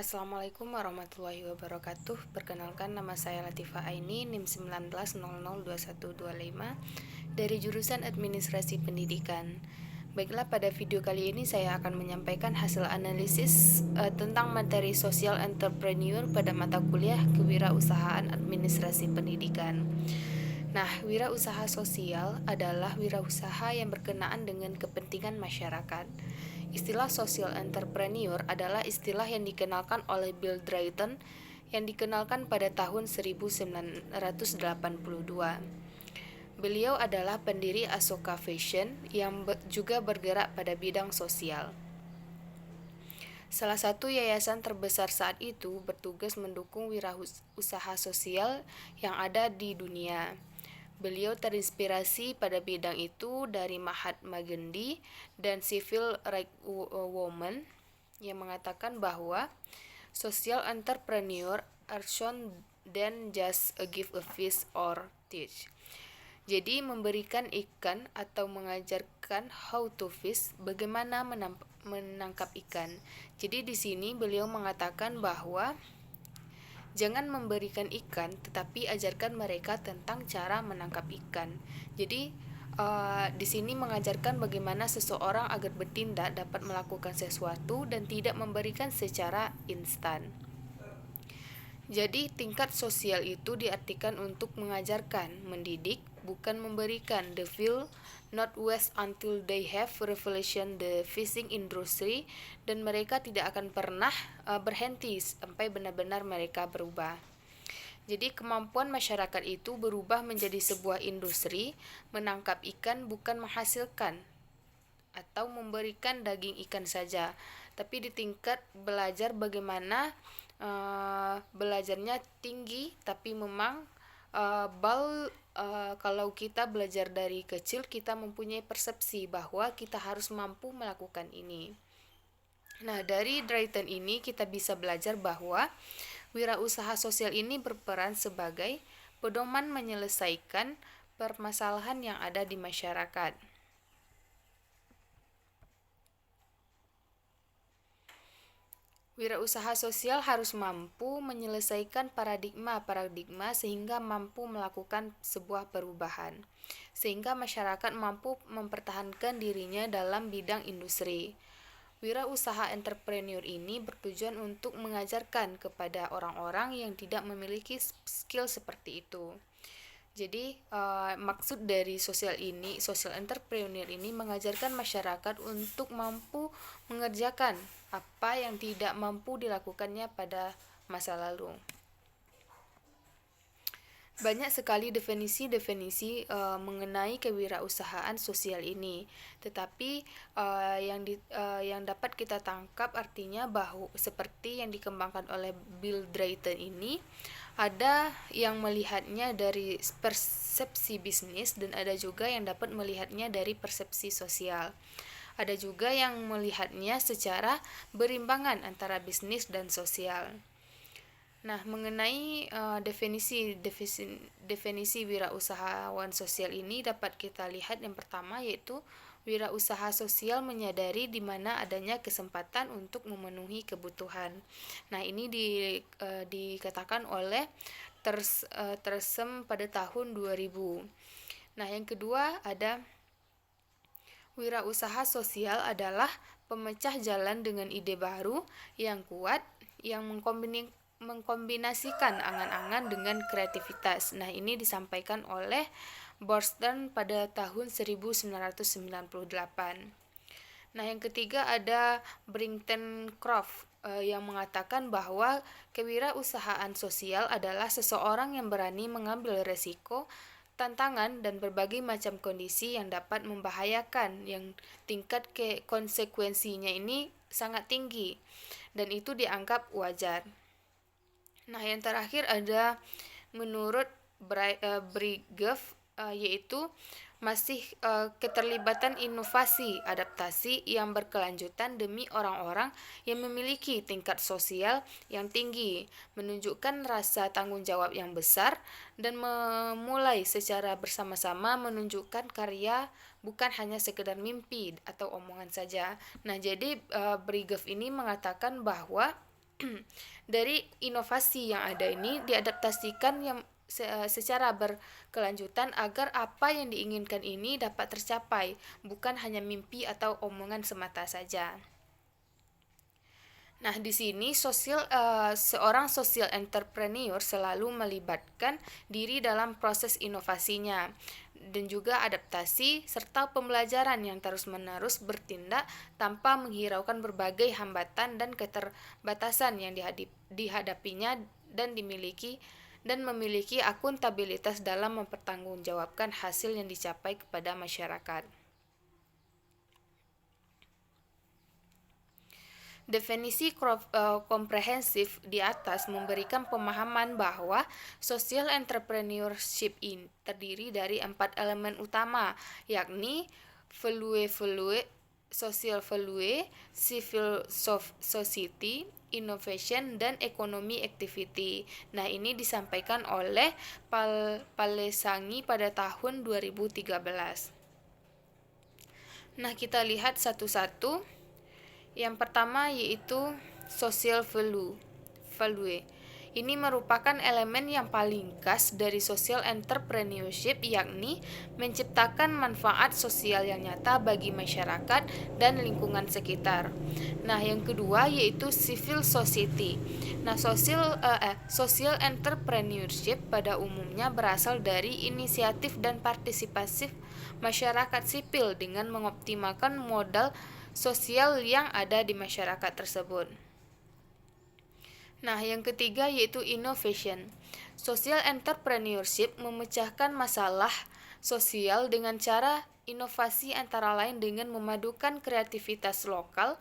Assalamualaikum warahmatullahi wabarakatuh. Perkenalkan, nama saya Latifah Aini, NIM 19002125 dari jurusan Administrasi Pendidikan. Baiklah, pada video kali ini saya akan menyampaikan hasil analisis tentang materi Social Entrepreneur pada mata kuliah Kewirausahaan Administrasi Pendidikan. Nah, wirausaha sosial adalah wirausaha yang berkenaan dengan kepentingan masyarakat. Istilah social entrepreneur adalah istilah yang dikenalkan oleh Bill Drayton yang dikenalkan pada tahun 1982. Beliau adalah pendiri Asoka Fashion yang juga bergerak pada bidang sosial. Salah satu yayasan terbesar saat itu bertugas mendukung wirausaha sosial yang ada di dunia. Beliau terinspirasi pada bidang itu dari Mahatma Gandhi dan Civil Rights Women yang mengatakan bahwa social entrepreneur are shown than just give a fish or teach. Jadi memberikan ikan atau mengajarkan how to fish, bagaimana menangkap ikan. Jadi di sini beliau mengatakan bahwa jangan memberikan ikan, tetapi ajarkan mereka tentang cara menangkap ikan. Jadi di sini mengajarkan bagaimana seseorang agar bertindak dapat melakukan sesuatu dan tidak memberikan secara instan. Jadi tingkat sosial itu diartikan untuk mengajarkan, mendidik, bukan memberikan. The will not wait until they have revelation the fishing industry, dan mereka tidak akan pernah berhenti sampai benar-benar mereka berubah. Jadi kemampuan masyarakat itu berubah menjadi sebuah industri, menangkap ikan bukan menghasilkan atau memberikan daging ikan saja, tapi di tingkat belajar bagaimana belajarnya tinggi, tapi memang kalau kita belajar dari kecil, kita mempunyai persepsi bahwa kita harus mampu melakukan ini. Nah, dari Drayton ini kita bisa belajar bahwa wirausaha sosial ini berperan sebagai pedoman menyelesaikan permasalahan yang ada di masyarakat. Wirausaha sosial harus mampu menyelesaikan paradigma sehingga mampu melakukan sebuah perubahan, sehingga masyarakat mampu mempertahankan dirinya dalam bidang industri. Wirausaha entrepreneur ini bertujuan untuk mengajarkan kepada orang-orang yang tidak memiliki skill seperti itu. Jadi maksud dari social entrepreneur ini mengajarkan masyarakat untuk mampu mengerjakan apa yang tidak mampu dilakukannya pada masa lalu. Banyak sekali definisi mengenai kewirausahaan sosial ini, tetapi yang dapat kita tangkap artinya bahwa seperti yang dikembangkan oleh Bill Drayton ini, ada yang melihatnya dari persepsi bisnis dan ada juga yang dapat melihatnya dari persepsi sosial. Ada juga yang melihatnya secara berimbangan antara bisnis dan sosial. Nah, mengenai definisi wirausahawan sosial ini dapat kita lihat yang pertama, yaitu wirausaha sosial menyadari di mana adanya kesempatan untuk memenuhi kebutuhan. Nah, ini dikatakan oleh Tersem pada tahun 2000. Nah, yang kedua ada wirausaha sosial adalah pemecah jalan dengan ide baru yang kuat yang mengkombinasikan angan-angan dengan kreativitas. Nah, ini disampaikan oleh Bostrom pada tahun 1998. Nah, yang ketiga ada Brinton Croft yang mengatakan bahwa kewirausahaan sosial adalah seseorang yang berani mengambil resiko, tantangan, dan berbagai macam kondisi yang dapat membahayakan, yang tingkat konsekuensinya ini sangat tinggi, dan itu dianggap wajar. Nah, yang terakhir ada menurut Brigev, yaitu masih keterlibatan inovasi adaptasi yang berkelanjutan demi orang-orang yang memiliki tingkat sosial yang tinggi, menunjukkan rasa tanggung jawab yang besar, dan memulai secara bersama-sama menunjukkan karya, bukan hanya sekedar mimpi atau omongan saja. Nah, jadi Brigev ini mengatakan bahwa Dari inovasi yang ada ini diadaptasikan secara berkelanjutan agar apa yang diinginkan ini dapat tercapai, bukan hanya mimpi atau omongan semata saja. Nah, di sini seorang social entrepreneur selalu melibatkan diri dalam proses inovasinya dan juga adaptasi serta pembelajaran yang terus-menerus bertindak tanpa menghiraukan berbagai hambatan dan keterbatasan yang dihadapinya dan memiliki akuntabilitas dalam mempertanggungjawabkan hasil yang dicapai kepada masyarakat. Definisi komprehensif di atas memberikan pemahaman bahwa social entrepreneurship ini terdiri dari 4 elemen utama, yakni value, social value, civil society, innovation, dan economy activity. Nah, ini disampaikan oleh Palesangi pada tahun 2013. Nah, kita lihat satu-satu. Yang pertama yaitu social value. Ini merupakan elemen yang paling khas dari social entrepreneurship, yakni menciptakan manfaat sosial yang nyata bagi masyarakat dan lingkungan sekitar. Nah, yang kedua yaitu civil society. Nah, social entrepreneurship pada umumnya berasal dari inisiatif dan partisipasi masyarakat sipil dengan mengoptimalkan modal sosial yang ada di masyarakat tersebut. Nah, yang ketiga yaitu innovation. Social entrepreneurship memecahkan masalah sosial dengan cara inovasi, antara lain dengan memadukan kreativitas lokal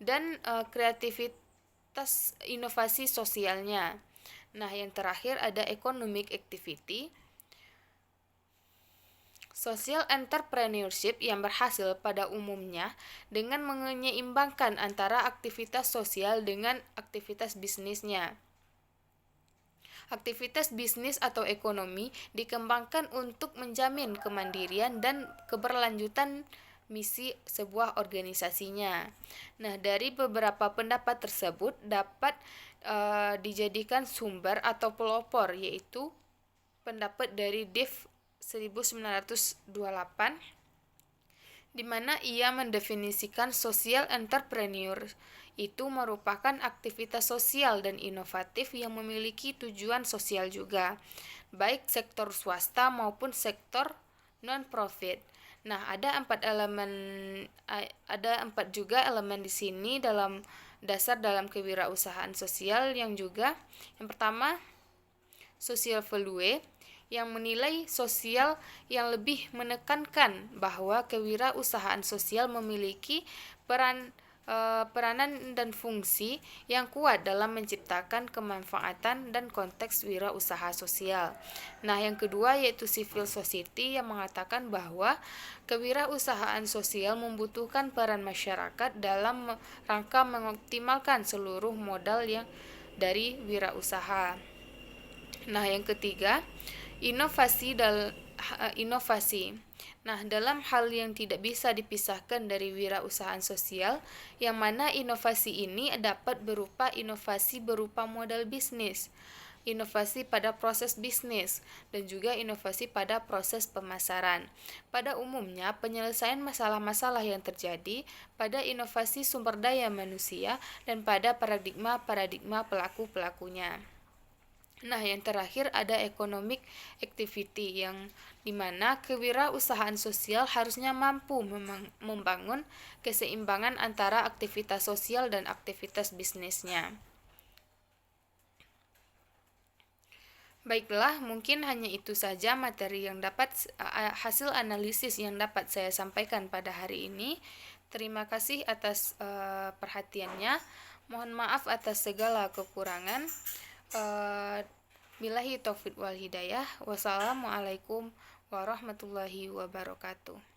dan kreativitas inovasi sosialnya. Nah, yang terakhir ada economic activity. Social entrepreneurship yang berhasil pada umumnya dengan menyeimbangkan antara aktivitas sosial dengan aktivitas bisnisnya. Aktivitas bisnis atau ekonomi dikembangkan untuk menjamin kemandirian dan keberlanjutan misi sebuah organisasinya. Nah, dari beberapa pendapat tersebut dapat dijadikan sumber atau pelopor, yaitu pendapat dari Dave 1928, di mana ia mendefinisikan social entrepreneur itu merupakan aktivitas sosial dan inovatif yang memiliki tujuan sosial juga, baik sektor swasta maupun sektor non-profit. Nah, ada empat juga elemen di sini dalam kewirausahaan sosial yang juga yang pertama social value, yang menilai sosial yang lebih menekankan bahwa kewirausahaan sosial memiliki peranan dan fungsi yang kuat dalam menciptakan kemanfaatan dan konteks wirausaha sosial. Nah, yang kedua yaitu civil society, yang mengatakan bahwa kewirausahaan sosial membutuhkan peran masyarakat dalam rangka mengoptimalkan seluruh modal yang dari wirausaha. Nah, yang ketiga inovasi. Nah, dalam hal yang tidak bisa dipisahkan dari wirausahaan sosial, yang mana inovasi ini dapat berupa inovasi berupa modal bisnis, inovasi pada proses bisnis, dan juga inovasi pada proses pemasaran. Pada umumnya, penyelesaian masalah-masalah yang terjadi pada inovasi sumber daya manusia dan pada paradigma pelaku-pelakunya. Nah, yang terakhir ada economic activity, yang dimana kewirausahaan sosial harusnya mampu membangun keseimbangan antara aktivitas sosial dan aktivitas bisnisnya. Baiklah, mungkin hanya itu saja materi yang hasil analisis yang dapat saya sampaikan pada hari ini. Terima kasih atas perhatiannya. Mohon maaf atas segala kekurangan. Billahi taufiq wal hidayah. Wassalamualaikum warahmatullahi wabarakatuh.